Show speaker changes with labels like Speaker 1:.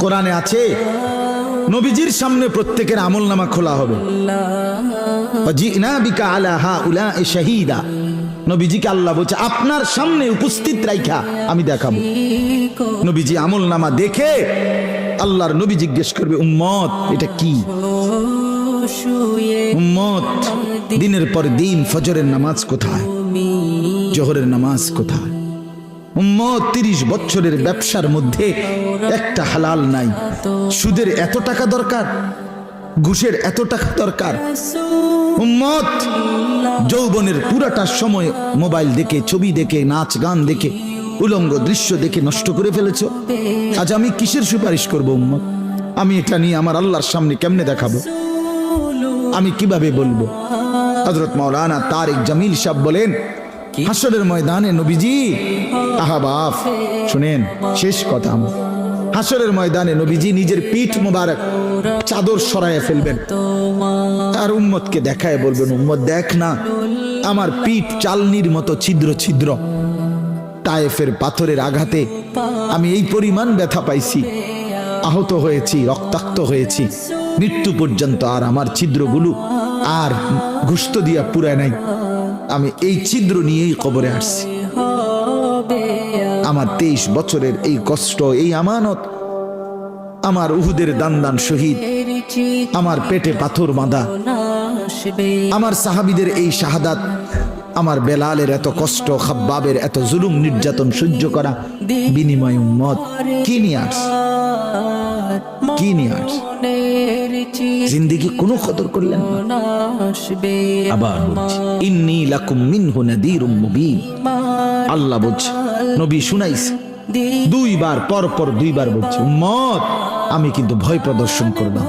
Speaker 1: কোরআনে আছে নবীজির সামনে প্রত্যেকের আমলনামা খোলা হবে। ওয়াজিনা বিকা আলা হাউলা'i শাহীদা, নবীজিকে আল্লাহ বলছে আপনার সামনে উপস্থিত রাইখা আমি দেখাবো। নবীজি আমলনামা দেখে আল্লাহর নবী জিজ্ঞেস করবে উম্মত এটা কি? উম্মত দিনের পর দিন ফজরের নামাজ কোথায়, জোহরের নামাজ কোথায়? উম্মত 30 বছরের ব্যবসার মধ্যে একটা হালাল নাই। সুদের এত টাকা দরকার, ঘুষের এত টাকা দরকার। উম্মত যৌবনের পুরাটা সময় মোবাইল দেখে, ছবি দেখে, নাচ গান দেখে, উলঙ্গ দৃশ্য দেখে নষ্ট করে ফেলেছো। আজ আমি কিসের সুপারিশ করব উম্মত? আমি এটা নিয়ে আমার আল্লাহর সামনে কেমনে দেখাবো? আমি কিভাবে বলবো? হযরত মাওলানা তারিক জামিল সাহেব বলেন হাসরের ময়দানে নবীজি, আহা বাপ শুনেন শেষ কথা, হাসরের ময়দানে নবীজি নিজের পিঠ মোবারক চাদর সরাইয়া ফেলবেন আর উম্মতকে দেখায় বলবেন উম্মত দেখ না আমার পিঠ চালনির মতো ছিদ্র ছিদ্র, তায়েফের পাথরের আঘাতে আমি এই পরিমাণ ব্যথা পাইছি, আহত হয়েছি, রক্তাক্ত হয়েছি, মৃত্যু পর্যন্ত আর আমার ছিদ্রগুলো আর গোশত দিয়া পুরায় নাই। আমি এই ছিদ্র নিয়েই কবরে আসছি। আমার 23 বছরের এই কষ্ট, এই আমানত, আমার উহুদের দান শহীদ, আমার পেটে পাথর বাঁধা, আমার সাহাবীদের এই শাহাদাত, আমার বেলালের এত কষ্ট, খাব্বাবের এত জুলুম নির্যাতন সহ্য করা, বিনিময় উম্মত কি নিয়ে আসছে? কি নিয়ে আসছে? জিন্দেগি কোনো কদর করলেন না। আবার বলছি ইন্নী লাকুম মিনহু নাযীরুম মুবিন, আল্লাহ বলছে নবী শুনাইছে দুইবার, পর পর দুইবার বলছে উম্মত আমি কিন্তু ভয় প্রদর্শন করলাম।